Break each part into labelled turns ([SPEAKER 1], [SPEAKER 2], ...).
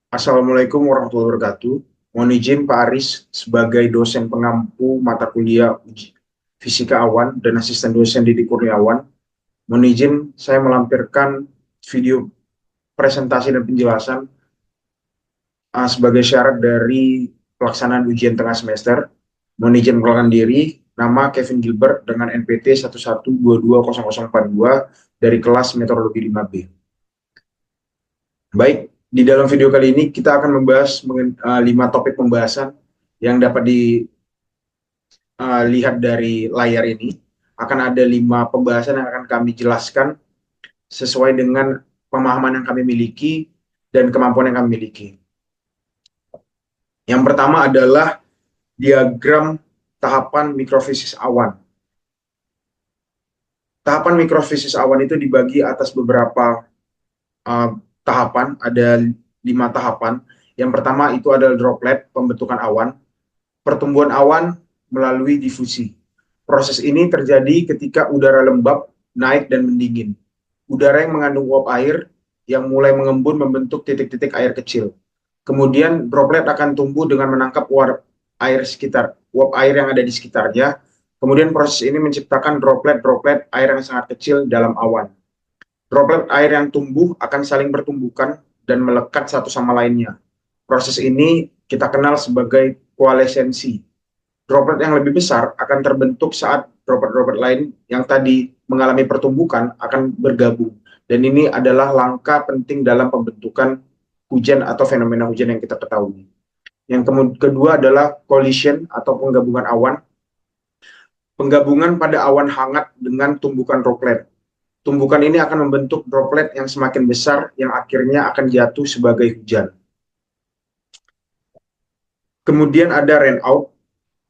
[SPEAKER 1] Assalamualaikum warahmatullahi wabarakatuh. Mohon izin Pak Aris sebagai dosen pengampu mata kuliah Fisika Awan dan asisten dosen Didi Kurniawan. Mohon izin saya melampirkan video presentasi dan penjelasan sebagai syarat dari pelaksanaan ujian tengah semester. Mohon izin memperkenalkan diri, nama Kevin Gilbert dengan NPT 11220042 dari kelas Meteorologi 5B. Baik, di dalam video kali ini kita akan membahas 5 topik pembahasan yang dapat dilihat dari layar ini. Akan ada 5 pembahasan yang akan kami jelaskan sesuai dengan pemahaman yang kami miliki dan kemampuan yang kami miliki. Yang pertama adalah diagram tahapan mikrofisis awan. Tahapan mikrofisis awan itu dibagi atas beberapa tahapan, ada 5 tahapan. Yang pertama itu adalah droplet, pembentukan awan. Pertumbuhan awan melalui difusi. Proses ini terjadi ketika udara lembab naik dan mendingin. Udara yang mengandung uap air yang mulai mengembun membentuk titik-titik air kecil. Kemudian droplet akan tumbuh dengan menangkap uap air yang ada di sekitarnya. Kemudian proses ini menciptakan droplet-droplet air yang sangat kecil dalam awan. Droplet air yang tumbuh akan saling bertumbukan dan melekat satu sama lainnya. Proses ini kita kenal sebagai koalesensi. Droplet yang lebih besar akan terbentuk saat droplet-droplet lain yang tadi mengalami pertumbukan akan bergabung. Dan ini adalah langkah penting dalam pembentukan hujan atau fenomena hujan yang kita ketahui. Yang kedua adalah collision atau penggabungan awan. Penggabungan pada awan hangat dengan tumbukan droplet. Tumbukan ini akan membentuk droplet yang semakin besar yang akhirnya akan jatuh sebagai hujan. Kemudian ada rainout.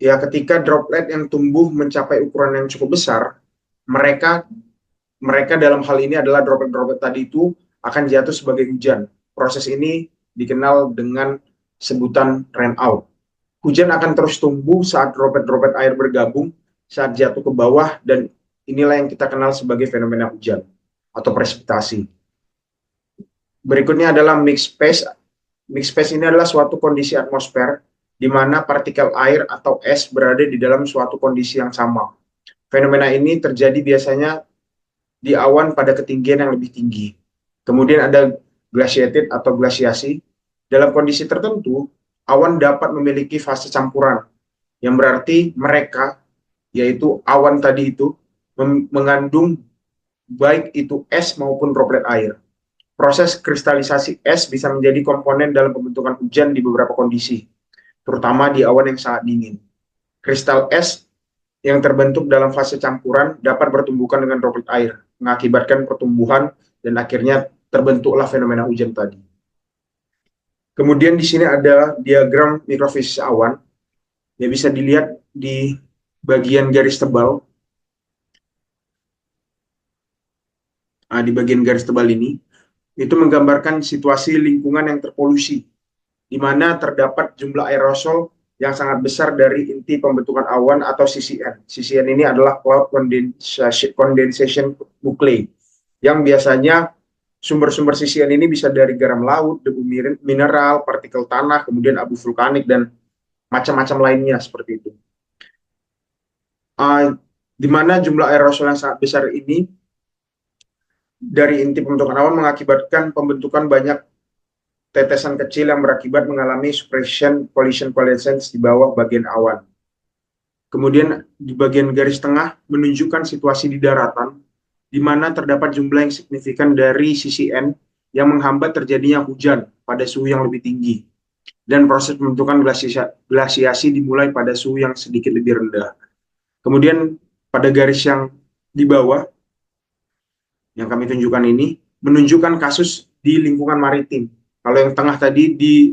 [SPEAKER 1] Ya, ketika droplet yang tumbuh mencapai ukuran yang cukup besar, mereka dalam hal ini adalah droplet-droplet tadi itu akan jatuh sebagai hujan. Proses ini dikenal dengan sebutan rainout. Hujan akan terus tumbuh saat droplet-droplet air bergabung, saat jatuh ke bawah, dan inilah yang kita kenal sebagai fenomena hujan atau presipitasi. Berikutnya adalah mixed phase. Mixed phase ini adalah suatu kondisi atmosfer di mana partikel air atau es berada di dalam suatu kondisi yang sama. Fenomena ini terjadi biasanya di awan pada ketinggian yang lebih tinggi. Kemudian ada glaciated atau glasiasi. Dalam kondisi tertentu, awan dapat memiliki fase campuran, yang berarti mereka, yaitu awan tadi itu, mengandung baik itu es maupun droplet air. Proses kristalisasi es bisa menjadi komponen dalam pembentukan hujan di beberapa kondisi, terutama di awan yang sangat dingin. Kristal es yang terbentuk dalam fase campuran dapat bertumbukan dengan droplet air, mengakibatkan pertumbuhan dan akhirnya terbentuklah fenomena hujan tadi. Kemudian di sini ada diagram mikrofisis awan, yang bisa dilihat di bagian garis tebal. Di bagian garis tebal ini, itu menggambarkan situasi lingkungan yang terpolusi, di mana terdapat jumlah aerosol yang sangat besar dari inti pembentukan awan atau CCN. CCN ini adalah Cloud Condensation Nuclei, yang biasanya sumber-sumber CCN ini bisa dari garam laut, debu mineral, partikel tanah, kemudian abu vulkanik, dan macam-macam lainnya seperti itu. Di mana jumlah aerosol yang sangat besar ini dari inti pembentukan awan mengakibatkan pembentukan banyak tetesan kecil yang berakibat mengalami suppression collision coalescence di bawah bagian awan. Kemudian di bagian garis tengah menunjukkan situasi di daratan, di mana terdapat jumlah yang signifikan dari CCN yang menghambat terjadinya hujan pada suhu yang lebih tinggi. Dan proses pembentukan glasiasi dimulai pada suhu yang sedikit lebih rendah. Kemudian pada garis yang di bawah, yang kami tunjukkan ini, menunjukkan kasus di lingkungan maritim. Kalau yang tengah tadi di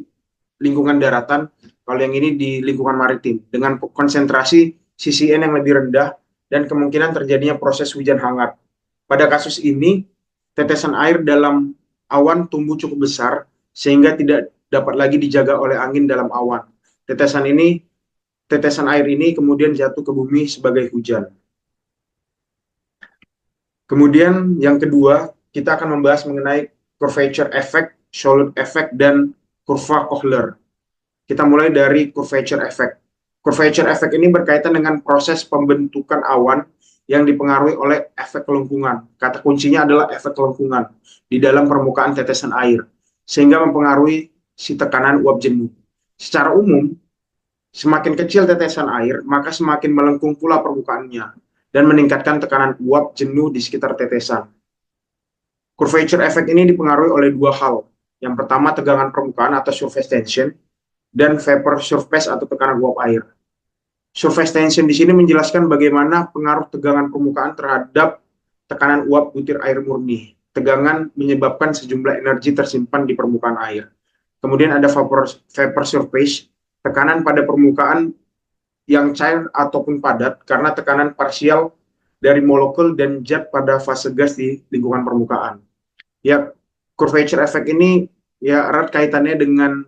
[SPEAKER 1] lingkungan daratan, kalau yang ini di lingkungan maritim, dengan konsentrasi CCN yang lebih rendah dan kemungkinan terjadinya proses hujan hangat. Pada kasus ini, tetesan air dalam awan tumbuh cukup besar, sehingga tidak dapat lagi dijaga oleh angin dalam awan. Tetesan air ini kemudian jatuh ke bumi sebagai hujan. Kemudian yang kedua, kita akan membahas mengenai curvature effect, Sholem effect, dan kurva Kohler. Kita mulai dari curvature effect. Curvature effect ini berkaitan dengan proses pembentukan awan yang dipengaruhi oleh efek kelengkungan. Kata kuncinya adalah efek kelengkungan di dalam permukaan tetesan air, sehingga mempengaruhi si tekanan uap jenuh. Secara umum, semakin kecil tetesan air, maka semakin melengkung pula permukaannya dan meningkatkan tekanan uap jenuh di sekitar tetesan. Curvature effect ini dipengaruhi oleh dua hal. Yang pertama, tegangan permukaan atau surface tension, dan vapor surface atau tekanan uap air. Surface tension di sini menjelaskan bagaimana pengaruh tegangan permukaan terhadap tekanan uap butir air murni. Tegangan menyebabkan sejumlah energi tersimpan di permukaan air. Kemudian ada vapor surface, tekanan pada permukaan yang cair ataupun padat karena tekanan parsial dari molekul dan zat pada fase gas di lingkungan permukaan. Ya, curvature effect ini ya erat kaitannya dengan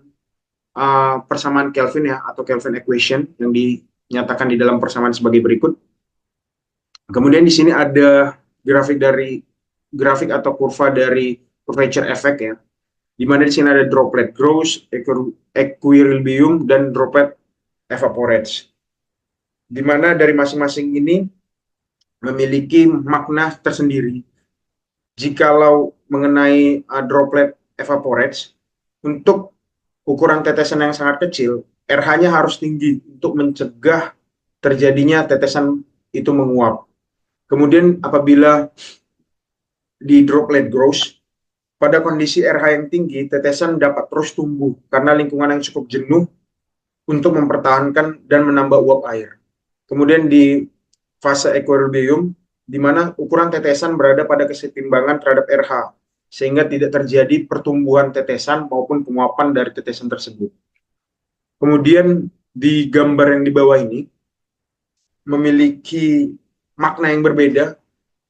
[SPEAKER 1] persamaan Kelvin ya, atau Kelvin equation yang dinyatakan di dalam persamaan sebagai berikut. Kemudian di sini ada grafik atau kurva dari curvature effect ya, di mana di sini ada droplet grows, equilibrium, dan droplet evaporates. Di mana dari masing-masing ini memiliki makna tersendiri. Jikalau mengenai droplet evaporates, untuk ukuran tetesan yang sangat kecil, RH-nya harus tinggi untuk mencegah terjadinya tetesan itu menguap. Kemudian apabila di droplet growth, pada kondisi RH yang tinggi, tetesan dapat terus tumbuh karena lingkungan yang cukup jenuh untuk mempertahankan dan menambah uap air. Kemudian di fase equilibrium, di mana ukuran tetesan berada pada kesetimbangan terhadap RH, sehingga tidak terjadi pertumbuhan tetesan maupun penguapan dari tetesan tersebut. Kemudian di gambar yang di bawah ini memiliki makna yang berbeda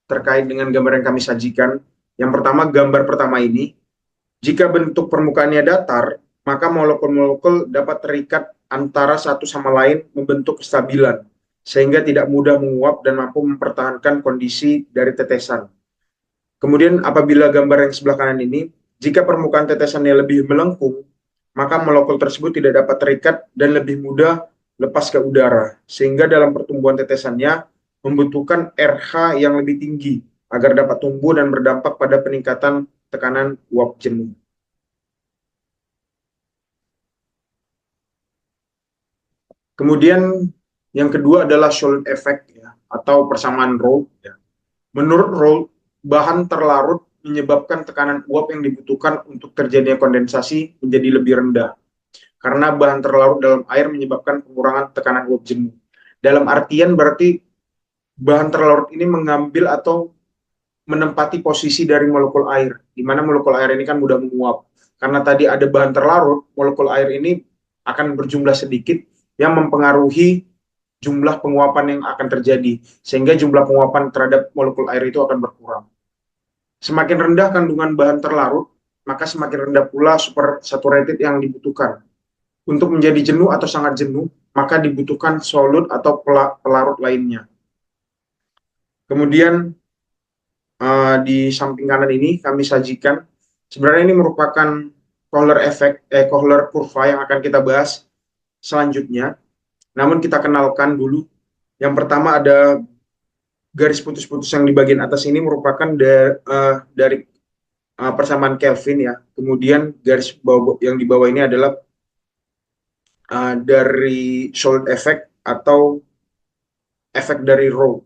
[SPEAKER 1] terkait dengan gambar yang kami sajikan. Yang pertama, gambar pertama ini, jika bentuk permukaannya datar, maka molekul-molekul dapat terikat antara satu sama lain membentuk kestabilan, sehingga tidak mudah menguap dan mampu mempertahankan kondisi dari tetesan. Kemudian apabila gambar yang sebelah kanan ini, jika permukaan tetesannya lebih melengkung, maka molekul tersebut tidak dapat terikat dan lebih mudah lepas ke udara, sehingga dalam pertumbuhan tetesannya membutuhkan RH yang lebih tinggi agar dapat tumbuh dan berdampak pada peningkatan tekanan uap jenuh. Kemudian yang kedua adalah Scholl effect ya, atau persamaan Raoult. Ya. Menurut Raoult, bahan terlarut menyebabkan tekanan uap yang dibutuhkan untuk terjadinya kondensasi menjadi lebih rendah. Karena bahan terlarut dalam air menyebabkan pengurangan tekanan uap jenuh. Dalam artian berarti bahan terlarut ini mengambil atau menempati posisi dari molekul air, di mana molekul air ini kan mudah menguap. Karena tadi ada bahan terlarut, molekul air ini akan berjumlah sedikit yang mempengaruhi jumlah penguapan yang akan terjadi, sehingga jumlah penguapan terhadap molekul air itu akan berkurang. Semakin rendah kandungan bahan terlarut, maka semakin rendah pula supersaturated yang dibutuhkan. Untuk menjadi jenuh atau sangat jenuh, maka dibutuhkan solute atau pelarut lainnya. Kemudian di samping kanan ini kami sajikan, sebenarnya ini merupakan Kohler effect, Kohler kurva yang akan kita bahas selanjutnya. Namun kita kenalkan dulu. Yang pertama ada garis putus-putus yang di bagian atas ini merupakan dari persamaan Kelvin ya. Kemudian garis yang di bawah ini adalah dari Scholl effect atau efek dari Raoult.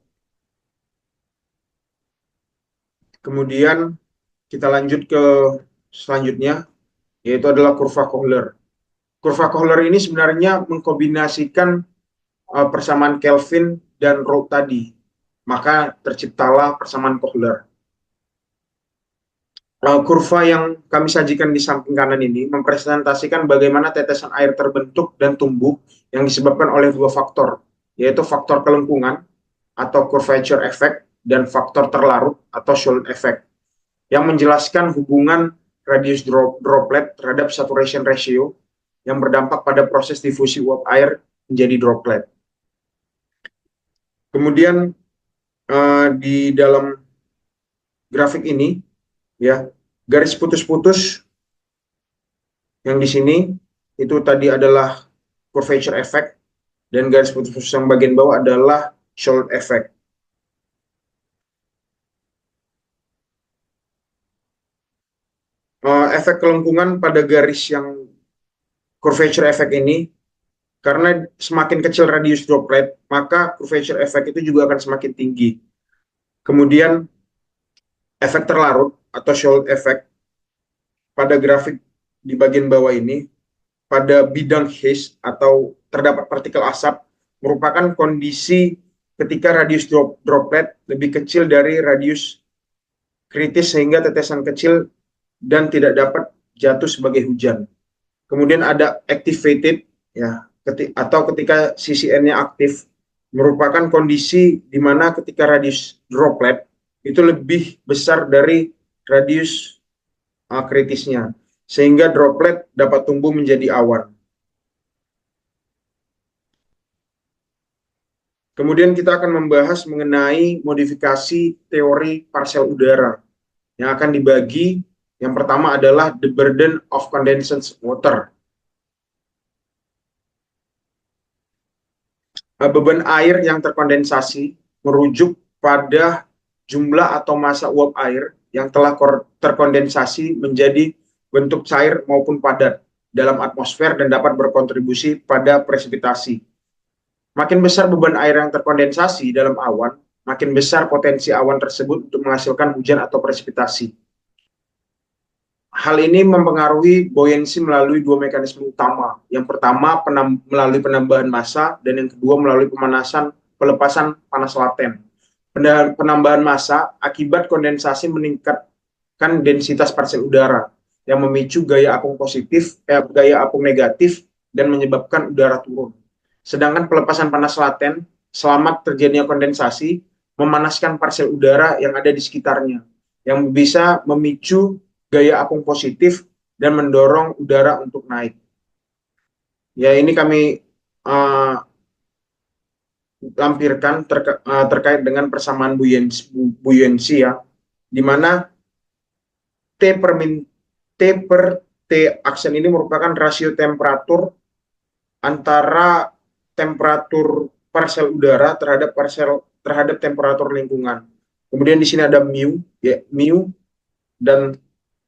[SPEAKER 1] Kemudian kita lanjut ke selanjutnya, yaitu adalah kurva Kohler. Kurva Kohler ini sebenarnya mengkombinasikan persamaan Kelvin dan Raoult tadi. Maka terciptalah persamaan Kohler. Kurva yang kami sajikan di samping kanan ini mempresentasikan bagaimana tetesan air terbentuk dan tumbuh yang disebabkan oleh dua faktor, yaitu faktor kelengkungan atau curvature effect dan faktor terlarut atau Scholl effect, yang menjelaskan hubungan radius droplet terhadap saturation ratio yang berdampak pada proses difusi uap air menjadi droplet. Kemudian di dalam grafik ini, ya, garis putus-putus Yang di sini itu tadi adalah curvature effect, dan garis putus yang bagian bawah adalah Scholz effect. Efek kelengkungan pada garis yang curvature effect ini, karena semakin kecil radius droplet, maka curvature effect itu juga akan semakin tinggi. Kemudian efek terlarut atau Scholz effect pada grafik di bagian bawah ini, pada bidang haze atau terdapat partikel asap, merupakan kondisi ketika radius droplet lebih kecil dari radius kritis sehingga tetesan kecil dan tidak dapat jatuh sebagai hujan. Kemudian ada activated, ya, atau ketika CCN-nya aktif, merupakan kondisi di mana ketika radius droplet itu lebih besar dari radius kritisnya, sehingga droplet dapat tumbuh menjadi awan. Kemudian kita akan membahas mengenai modifikasi teori parsel udara yang akan dibagi. Yang pertama adalah the burden of condensed water. Beban air yang terkondensasi merujuk pada jumlah atau massa uap air yang telah terkondensasi menjadi bentuk cair maupun padat dalam atmosfer dan dapat berkontribusi pada presipitasi. Makin besar beban air yang terkondensasi dalam awan, makin besar potensi awan tersebut untuk menghasilkan hujan atau presipitasi. Hal ini mempengaruhi buoyancy melalui dua mekanisme utama. Yang pertama melalui penambahan massa, dan yang kedua melalui pelepasan panas laten. Penambahan massa akibat kondensasi meningkatkan densitas partikel udara yang memicu gaya apung negatif dan menyebabkan udara turun. Sedangkan pelepasan panas laten selama terjadinya kondensasi memanaskan partikel udara yang ada di sekitarnya, yang bisa memicu gaya apung positif dan mendorong udara untuk naik. Ya, ini kami lampirkan terkait dengan persamaan buoyancy, ya, di mana T per T aksen ini merupakan rasio temperatur antara temperatur parsel udara terhadap temperatur lingkungan. Kemudian di sini ada mu, ya, mu dan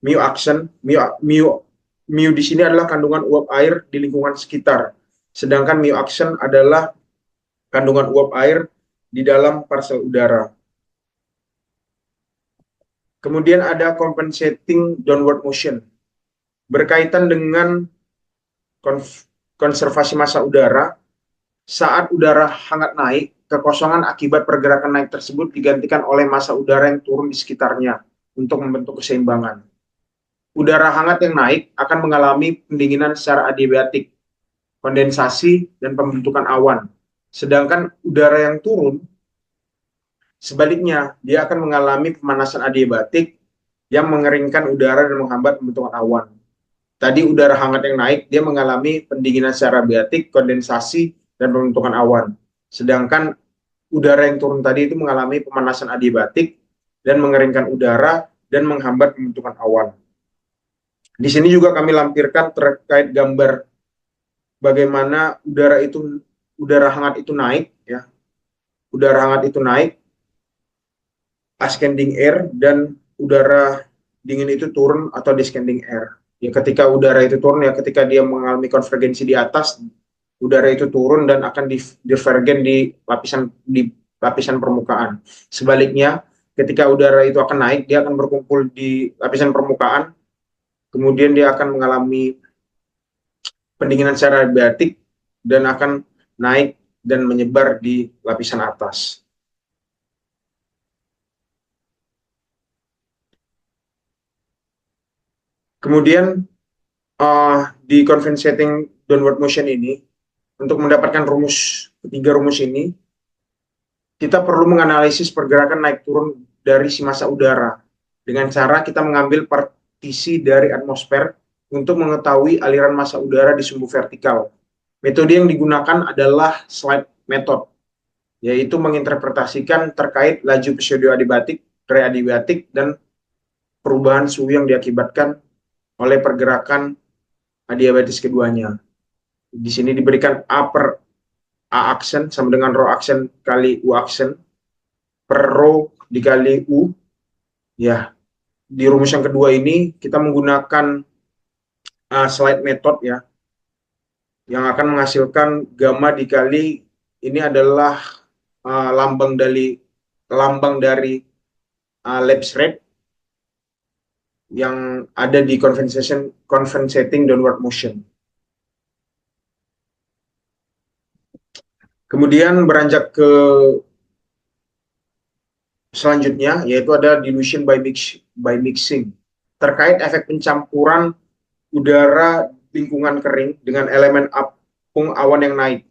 [SPEAKER 1] mu aksen. Mu di sini adalah kandungan uap air di lingkungan sekitar, sedangkan mu aksen adalah kandungan uap air di dalam parsel udara. Kemudian ada compensating downward motion, berkaitan dengan konservasi massa udara. Saat udara hangat naik, kekosongan akibat pergerakan naik tersebut digantikan oleh massa udara yang turun di sekitarnya untuk membentuk keseimbangan. Udara hangat yang naik akan mengalami pendinginan secara adiabatik, kondensasi, dan pembentukan awan. Sedangkan udara yang turun, sebaliknya, dia akan mengalami pemanasan adiabatik yang mengeringkan udara dan menghambat pembentukan awan. Tadi udara hangat yang naik, dia mengalami pendinginan secara adiabatik, kondensasi, dan pembentukan awan. Sedangkan udara yang turun tadi itu mengalami pemanasan adiabatik dan mengeringkan udara dan menghambat pembentukan awan. Di sini juga kami lampirkan terkait gambar bagaimana udara hangat itu naik, ya. Udara hangat itu naik, ascending air, dan udara dingin itu turun atau descending air. Ya, ketika udara itu turun, ya, ketika dia mengalami konvergensi di atas, udara itu turun dan akan divergen di lapisan permukaan. Sebaliknya, ketika udara itu akan naik, dia akan berkumpul di lapisan permukaan, kemudian dia akan mengalami pendinginan secara adiabatik dan akan naik dan menyebar di lapisan atas. Kemudian di compensating downward motion ini, untuk mendapatkan ketiga rumus ini, kita perlu menganalisis pergerakan naik turun dari si massa udara dengan cara kita mengambil partisi dari atmosfer untuk mengetahui aliran massa udara di sumbu vertikal. Metode yang digunakan adalah slide method, yaitu menginterpretasikan terkait laju pseudoadiabatik, preadiabatik, dan perubahan suhu yang diakibatkan oleh pergerakan adiabatis keduanya. Di sini diberikan A per A aksen sama dengan rho aksen kali U aksen per rho dikali U. Ya, di rumus yang kedua ini kita menggunakan slide method ya, yang akan menghasilkan gamma dikali ini adalah lambang dari lapse rate yang ada di compensating downward motion. Kemudian beranjak ke selanjutnya, yaitu ada dilution by mixing. Terkait efek pencampuran udara lingkungan kering dengan elemen apung awan yang naik.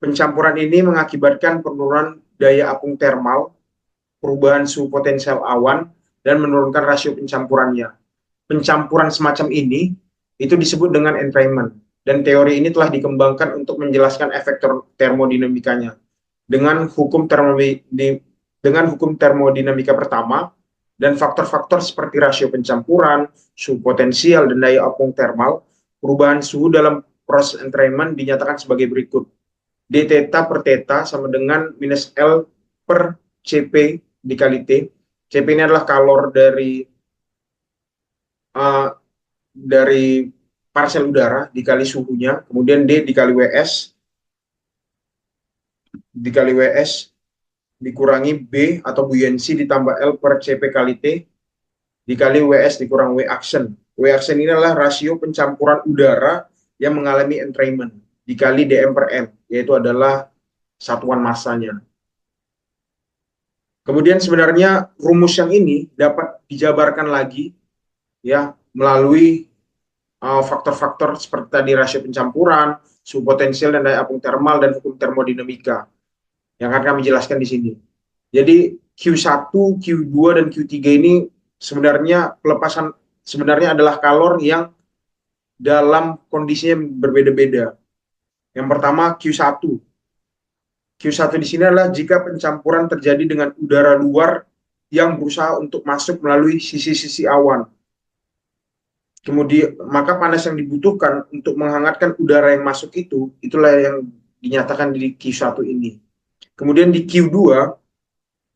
[SPEAKER 1] Pencampuran ini mengakibatkan penurunan daya apung termal, perubahan suhu potensial awan, dan menurunkan rasio pencampurannya. Pencampuran semacam ini itu disebut dengan entrainment, dan teori ini telah dikembangkan untuk menjelaskan efek termodinamikanya dengan hukum termodinamika pertama, dan faktor-faktor seperti rasio pencampuran, suhu potensial, dan daya apung termal. Perubahan suhu dalam proses entrainment dinyatakan sebagai berikut. D theta per theta sama dengan minus L per Cp dikali T. Cp ini adalah kalor dari parsel udara dikali suhunya, kemudian D dikali WS dikurangi B atau buoyancy ditambah L per Cp kali T dikali WS dikurang W action. W action ini adalah rasio pencampuran udara yang mengalami entrainment dikali dm per m, yaitu adalah satuan massanya. Kemudian sebenarnya rumus yang ini dapat dijabarkan lagi ya melalui faktor-faktor seperti tadi rasio pencampuran, suhu potensial dan daya apung termal, dan hukum termodinamika yang akan kami jelaskan di sini. Jadi Q1, Q2 dan Q3 ini sebenarnya adalah kalor yang dalam kondisinya berbeda-beda. Yang pertama Q1. Q1 di sini adalah jika pencampuran terjadi dengan udara luar yang berusaha untuk masuk melalui sisi-sisi awan. Kemudian maka panas yang dibutuhkan untuk menghangatkan udara yang masuk itulah yang dinyatakan di Q1 ini. Kemudian di Q2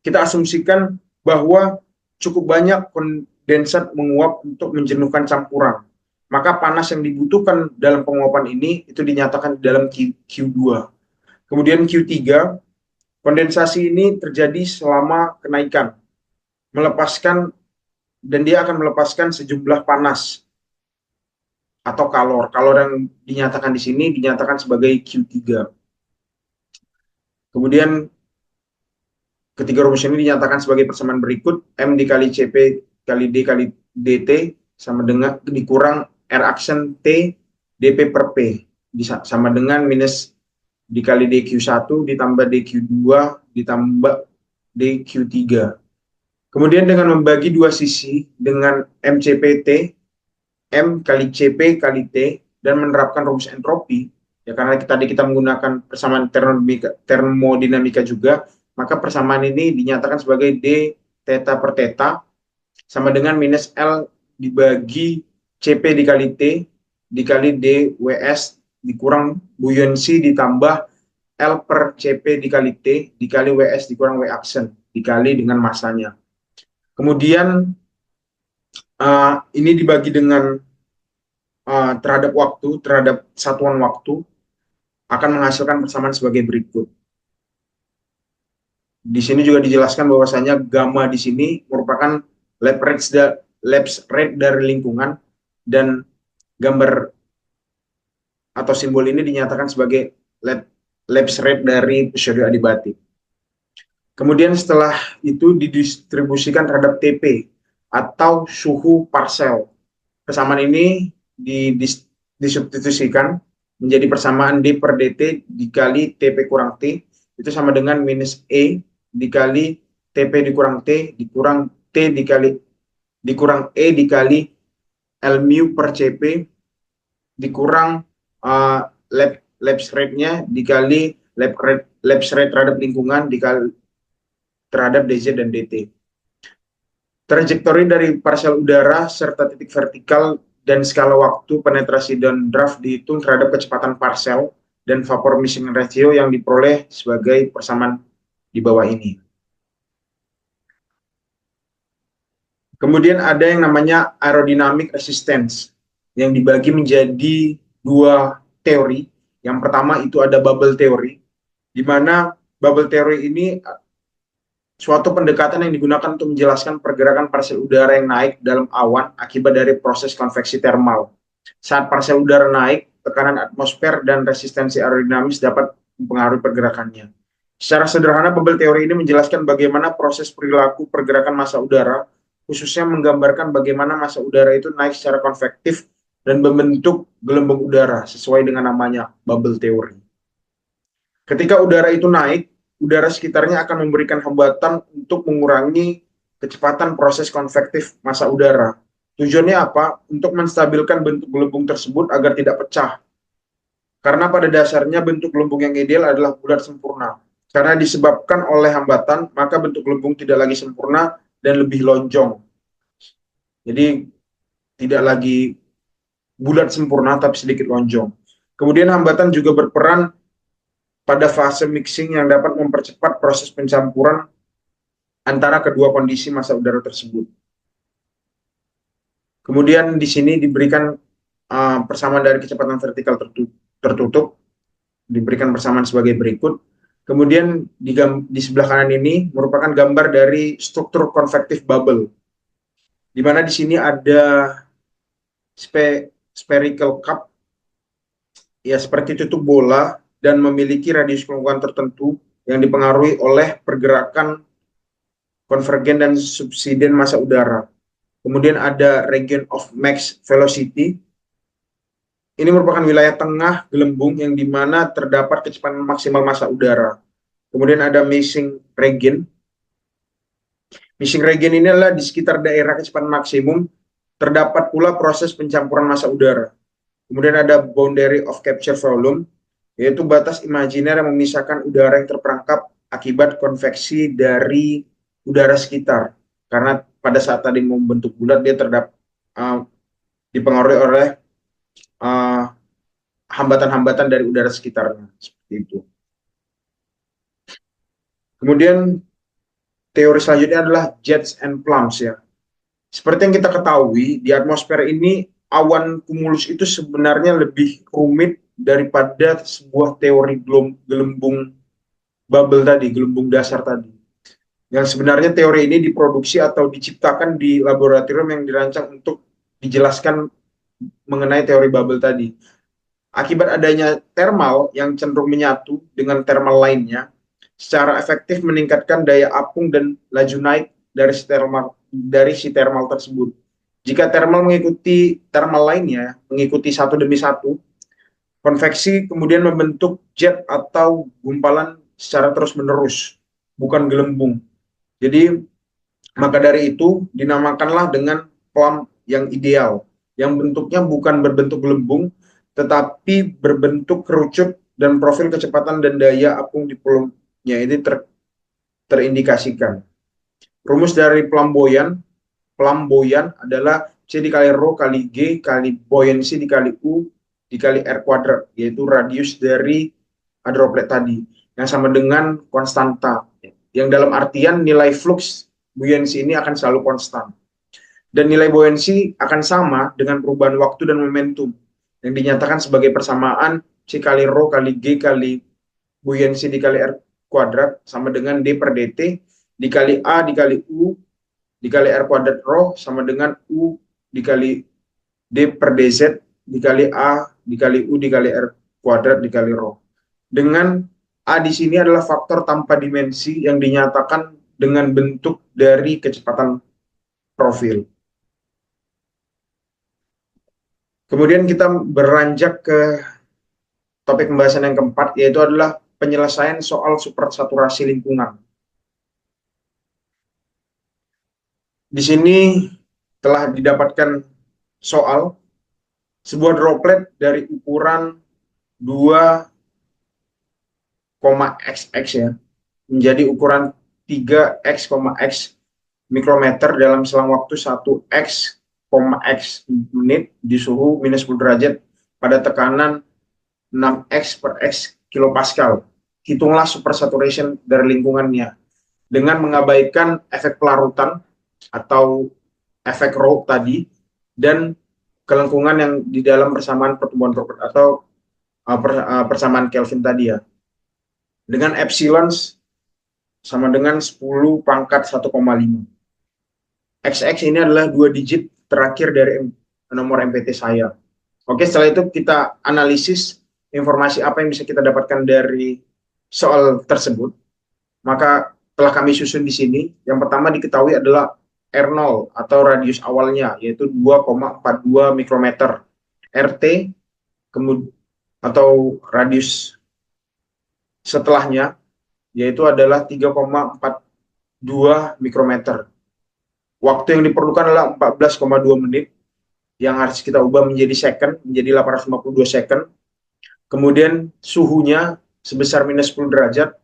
[SPEAKER 1] kita asumsikan bahwa cukup banyak kondensat menguap untuk menjenuhkan campuran. Maka panas yang dibutuhkan dalam penguapan ini itu dinyatakan di dalam Q2. Kemudian Q3, kondensasi ini terjadi selama kenaikan, dan dia akan melepaskan sejumlah panas atau kalor. Kalor yang dinyatakan di sini dinyatakan sebagai Q3. Kemudian ketiga rumus ini dinyatakan sebagai persamaan berikut. M dikali Cp kali D kali dt sama dengan dikurang R aksen T dP per P sama dengan minus dikali dQ1 ditambah dQ2 ditambah dQ3. Kemudian dengan membagi dua sisi dengan MCPT, M kali Cp kali T, dan menerapkan rumus entropi, ya karena tadi kita menggunakan persamaan termodinamika juga, maka persamaan ini dinyatakan sebagai D theta per theta sama dengan minus L dibagi Cp dikali T dikali dWs dikurang buoyancy ditambah L per Cp dikali T dikali WS dikurang W aksen dikali dengan masanya. Kemudian ini dibagi dengan terhadap satuan waktu akan menghasilkan persamaan sebagai berikut. Di sini juga dijelaskan bahwasanya gamma di sini merupakan lapse rate dari lingkungan, dan gambar atau simbol ini dinyatakan sebagai lapse rate dari periode adiabatik. Kemudian setelah itu didistribusikan terhadap TP atau suhu parsel. Persamaan ini disubstitusikan menjadi persamaan D per DT dikali TP kurang T, itu sama dengan minus E dikali TP dikurang T dikurang T dikurang E dikali L mu per Cp dikurang lapse rate-nya dikali lapse rate terhadap lingkungan dikali terhadap dz dan dt. Trajektori dari parsel udara serta titik vertikal dan skala waktu penetrasi downdraft dihitung terhadap kecepatan parcel dan vapor mixing ratio yang diperoleh sebagai persamaan di bawah ini. Kemudian ada yang namanya aerodynamic resistance yang dibagi menjadi dua teori. Yang pertama itu ada bubble theory, di mana bubble theory ini suatu pendekatan yang digunakan untuk menjelaskan pergerakan parsial udara yang naik dalam awan akibat dari proses konveksi termal. Saat parsial udara naik, tekanan atmosfer dan resistensi aerodinamis dapat mempengaruhi pergerakannya. Secara sederhana, bubble teori ini menjelaskan bagaimana proses perilaku pergerakan massa udara, khususnya menggambarkan bagaimana massa udara itu naik secara konvektif dan membentuk gelembung udara sesuai dengan namanya bubble teori. Ketika udara itu naik, udara sekitarnya akan memberikan hambatan untuk mengurangi kecepatan proses konvektif massa udara. Tujuannya apa? Untuk menstabilkan bentuk gelembung tersebut agar tidak pecah. Karena pada dasarnya bentuk gelembung yang ideal adalah bulat sempurna. Karena disebabkan oleh hambatan, maka bentuk gelembung tidak lagi sempurna dan lebih lonjong. Jadi tidak lagi bulat sempurna tapi sedikit lonjong. Kemudian hambatan juga berperan pada fase mixing yang dapat mempercepat proses pencampuran antara kedua kondisi massa udara tersebut. Kemudian di sini diberikan persamaan dari kecepatan vertikal tertutup, diberikan persamaan sebagai berikut. Kemudian di sebelah kanan ini merupakan gambar dari struktur konvektif bubble, di mana di sini ada spherical cup, ya seperti tutup bola, dan memiliki radius kelengkungan tertentu yang dipengaruhi oleh pergerakan konvergen dan subsiden massa udara. Kemudian ada region of max velocity. Ini merupakan wilayah tengah gelembung yang dimana terdapat kecepatan maksimal massa udara. Kemudian ada mixing region. Mixing region ini adalah di sekitar daerah kecepatan maksimum terdapat pula proses pencampuran massa udara. Kemudian ada boundary of capture volume, yaitu batas imajiner yang memisahkan udara yang terperangkap akibat konveksi dari udara sekitar. Karena pada saat tadi membentuk bulat, dia dipengaruhi oleh hambatan-hambatan dari udara sekitarnya. Seperti itu. Kemudian teori selanjutnya adalah jets and plumes ya. Seperti yang kita ketahui, di atmosfer ini awan kumulus itu sebenarnya lebih rumit daripada sebuah teori gelembung bubble tadi, gelembung dasar tadi. Yang sebenarnya teori ini diproduksi atau diciptakan di laboratorium yang dirancang untuk dijelaskan mengenai teori bubble tadi. Akibat adanya thermal yang cenderung menyatu dengan thermal lainnya, secara efektif meningkatkan daya apung dan laju naik dari si thermal tersebut. Jika thermal mengikuti thermal lainnya, mengikuti satu demi satu, konveksi kemudian membentuk jet atau gumpalan secara terus-menerus, bukan gelembung. Jadi, maka dari itu dinamakanlah dengan plum yang ideal, yang bentuknya bukan berbentuk gelembung, tetapi berbentuk kerucut dan profil kecepatan dan daya apung di plumnya ini terindikasikan. Rumus dari flamboyan adalah C dikali rho kali G kali buoyancy dikali U dikali R kuadrat, yaitu radius dari droplet tadi, yang sama dengan konstanta. Yang dalam artian nilai flux buoyancy ini akan selalu konstan. Dan nilai buoyancy akan sama dengan perubahan waktu dan momentum, yang dinyatakan sebagai persamaan C kali rho kali G kali buoyancy dikali R kuadrat sama dengan D per dt dikali A dikali U dikali R kuadrat rho sama dengan U dikali D per dz dikali A dikali U dikali R kuadrat dikali rho. Dengan A di sini adalah faktor tanpa dimensi yang dinyatakan dengan bentuk dari kecepatan profil. Kemudian kita beranjak ke topik pembahasan yang keempat, yaitu adalah penyelesaian soal supersaturasi lingkungan. Di sini telah didapatkan soal sebuah droplet dari ukuran 2,xx ya menjadi ukuran 3x,x mikrometer dalam selang waktu 1x X menit di suhu minus 10 derajat pada tekanan 6x per x kilopascal. Hitunglah supersaturation dari lingkungannya dengan mengabaikan efek pelarutan atau efek Rho tadi dan kelengkungan yang di dalam persamaan pertumbuhan droplet atau persamaan Kelvin tadi ya. Dengan epsilon sama dengan 10 pangkat 1,5. XX ini adalah 2 digit terakhir dari nomor MPT saya. Oke, setelah itu kita analisis informasi apa yang bisa kita dapatkan dari soal tersebut. Maka telah kami susun di sini. Yang pertama diketahui adalah R0 atau radius awalnya, yaitu 2,42 mikrometer. RT atau radius setelahnya, yaitu adalah 3,42 mikrometer. Waktu yang diperlukan adalah 14,2 menit, yang harus kita ubah menjadi second, menjadi 852 second. Kemudian suhunya sebesar minus 10 derajat,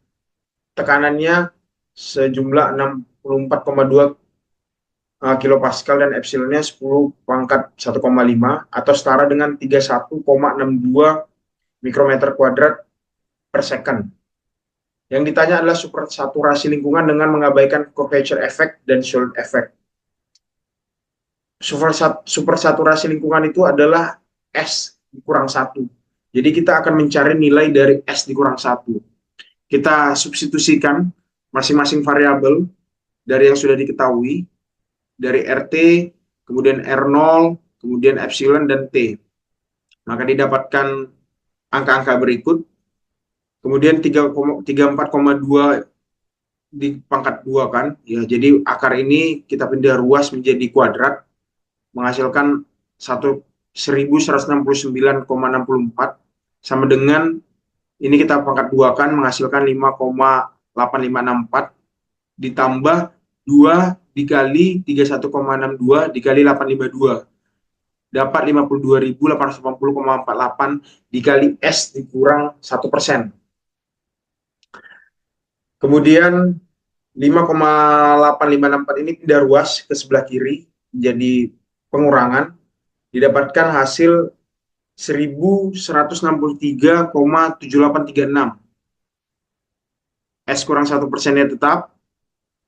[SPEAKER 1] tekanannya sejumlah 64,2 kilopascal dan epsilonnya 10 pangkat 1,5 atau setara dengan 31,62 mikrometer kuadrat per second. Yang ditanya adalah supersaturasi lingkungan dengan mengabaikan curvature effect dan Schultz effect. Supersaturasi lingkungan itu adalah S dikurang 1. Jadi kita akan mencari nilai dari S dikurang 1. Kita substitusikan masing-masing variabel dari yang sudah diketahui, dari RT, kemudian R0, kemudian epsilon, dan T. Maka didapatkan angka-angka berikut. Kemudian 34,2 di pangkat 2 kan. Ya, jadi akar ini kita pindah ruas menjadi kuadrat, menghasilkan 1169,64 sama dengan ini kita pangkat 2 kan menghasilkan 5,8564 ditambah 2 dikali 31,62 dikali 852 dapat 52.880,48 dikali S dikurang 1%. Kemudian 5,8564 ini pindah ruas ke sebelah kiri menjadi pengurangan, didapatkan hasil 1163,7836. S kurang 1%-nya tetap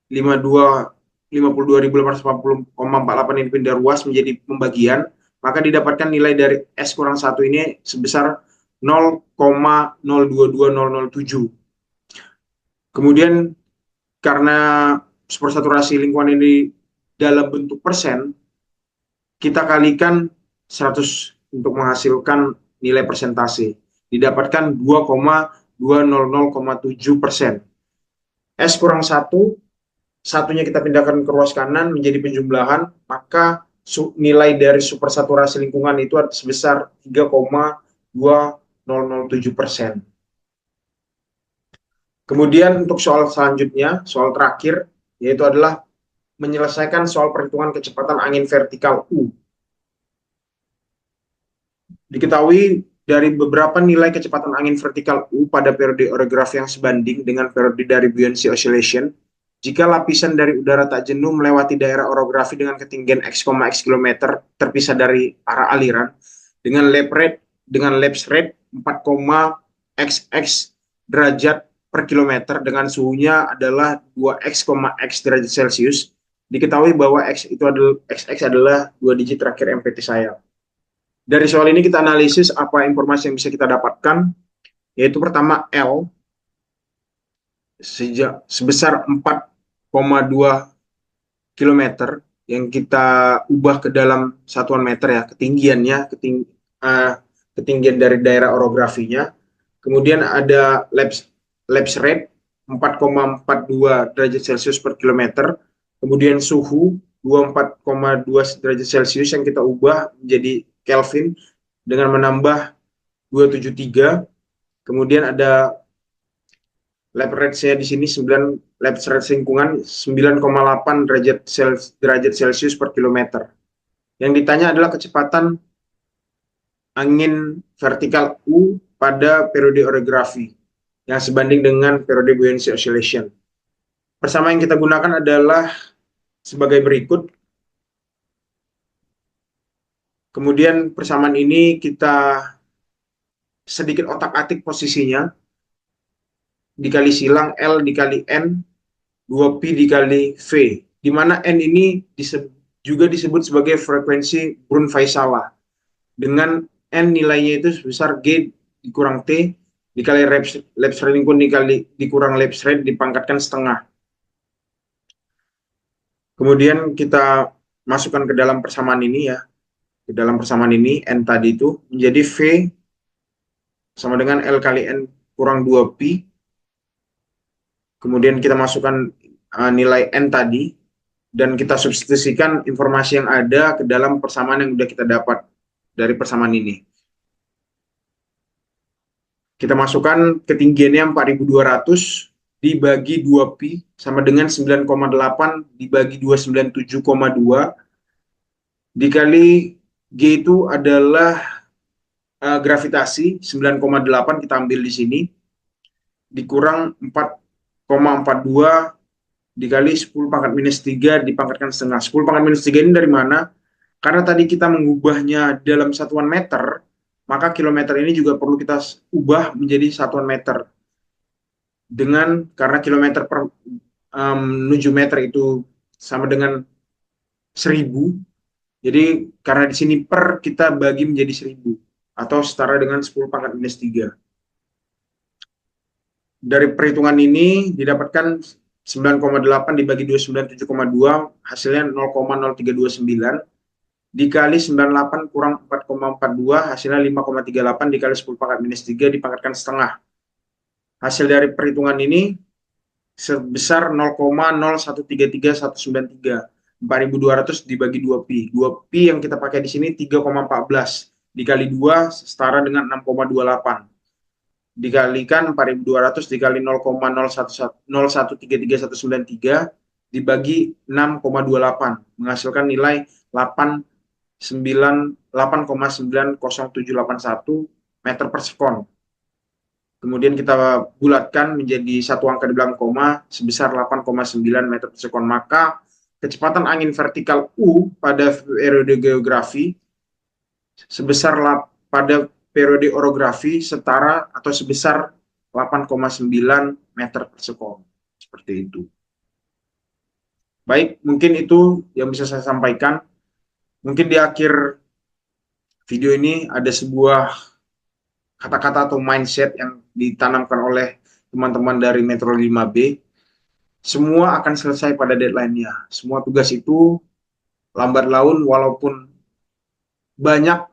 [SPEAKER 1] 52.880,48 ini pindah ruas menjadi pembagian, maka didapatkan nilai dari S kurang 1 ini sebesar 0,022007. Kemudian karena supersaturasi lingkungan ini dalam bentuk persen, kita kalikan 100 untuk menghasilkan nilai persentase. Didapatkan 2,200,7%. S kurang 1, satunya kita pindahkan ke ruas kanan menjadi penjumlahan, maka nilai dari supersaturasi lingkungan itu sebesar 3,2007%. Kemudian untuk soal selanjutnya, soal terakhir, yaitu adalah menyelesaikan soal perhitungan kecepatan angin vertikal U. Diketahui dari beberapa nilai kecepatan angin vertikal U pada periode orografi yang sebanding dengan periode dari buoyancy oscillation, jika lapisan dari udara tak jenuh melewati daerah orografi dengan ketinggian x, x kilometer terpisah dari arah aliran dengan lapse rate 4,xx derajat per kilometer dengan suhunya adalah 2x, x derajat Celcius, diketahui bahwa xx adalah 2 digit terakhir MPT saya. Dari soal ini kita analisis apa informasi yang bisa kita dapatkan, yaitu pertama L sebesar 4,2 km yang kita ubah ke dalam satuan meter ya, ketinggiannya, ketinggian dari daerah orografinya. Kemudian ada lapse rate 4,42 derajat Celcius per kilometer. Kemudian suhu 24,2 derajat Celcius yang kita ubah menjadi Kelvin dengan menambah 273. Kemudian ada lapse rate saya di sini lapse rate lingkungan 9,8 derajat Celcius per kilometer. Yang ditanya adalah kecepatan angin vertikal U pada periode orografi yang sebanding dengan periode buoyancy oscillation. Persamaan yang kita gunakan adalah sebagai berikut. Kemudian persamaan ini kita sedikit otak-atik posisinya, dikali silang L dikali N, 2Pi dikali V, di mana N ini juga disebut sebagai frekuensi Brun-Väisälä, dengan N nilainya itu sebesar G dikurang T, dikali Lebesgue pun dikurang Lebesgue dipangkatkan setengah. Kemudian kita masukkan ke dalam persamaan ini ya. Ke dalam persamaan ini, N tadi itu menjadi V sama dengan L kali N kurang 2Pi. Kemudian kita masukkan nilai N tadi, dan kita substitusikan informasi yang ada ke dalam persamaan yang sudah kita dapat dari persamaan ini. Kita masukkan ketinggiannya 4200 dibagi 2Pi sama dengan 9,8 dibagi 297,2 dikali G itu adalah gravitasi 9,8 kita ambil di sini, dikurang 4,42 dikali 10 pangkat minus 3 dipangkatkan setengah. 10 pangkat minus 3 ini dari mana? Karena tadi kita mengubahnya dalam satuan meter, maka kilometer ini juga perlu kita ubah menjadi satuan meter. Karena kilometer per menuju meter itu sama dengan 1000, jadi karena di sini per kita bagi menjadi 1000 atau setara dengan 10 pangkat minus 3. Dari perhitungan ini didapatkan 9,8 dibagi 297,2 hasilnya 0,0329 dikali 98 kurang 4,42 hasilnya 5,38 dikali 10 pangkat minus 3 dipangkatkan setengah. Hasil dari perhitungan ini sebesar 0,0133193. 4200 dibagi 2Pi. 2Pi yang kita pakai di sini 3,14 dikali 2 setara dengan 6,28. Dikalikan 4200 dikali 0,0133193 dibagi 6,28 menghasilkan nilai 8,9071 meter per sekon. Kemudian kita bulatkan menjadi satu angka di belakang koma sebesar 8,9 meter per sekon. Maka kecepatan angin vertikal U pada periode geografi sebesar pada periode orografi setara atau sebesar 8,9 meter per sekon. Seperti itu. Baik, mungkin itu yang bisa saya sampaikan. Mungkin di akhir video ini ada sebuah kata-kata atau mindset yang ditanamkan oleh teman-teman dari Metro 5B. Semua akan selesai pada deadline-nya. Semua tugas itu lambat laun walaupun banyak,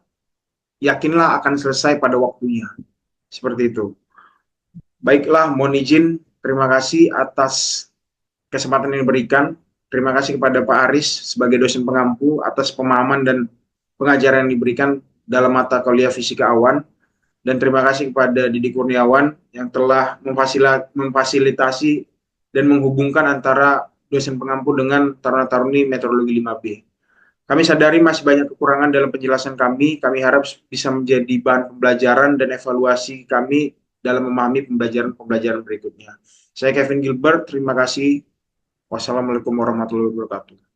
[SPEAKER 1] yakinlah akan selesai pada waktunya. Seperti itu. Baiklah, mohon izin. Terima kasih atas kesempatan yang diberikan. Terima kasih kepada Pak Aris sebagai dosen pengampu atas pemahaman dan pengajaran yang diberikan dalam mata kuliah fisika awan. Dan terima kasih kepada Didi Kurniawan yang telah memfasilitasi dan menghubungkan antara dosen pengampu dengan taruna-taruni meteorologi 5B. Kami sadari masih banyak kekurangan dalam penjelasan kami. Kami harap bisa menjadi bahan pembelajaran dan evaluasi kami dalam memahami pembelajaran berikutnya. Saya Kevin Gilbert, terima kasih. Wassalamualaikum warahmatullahi wabarakatuh.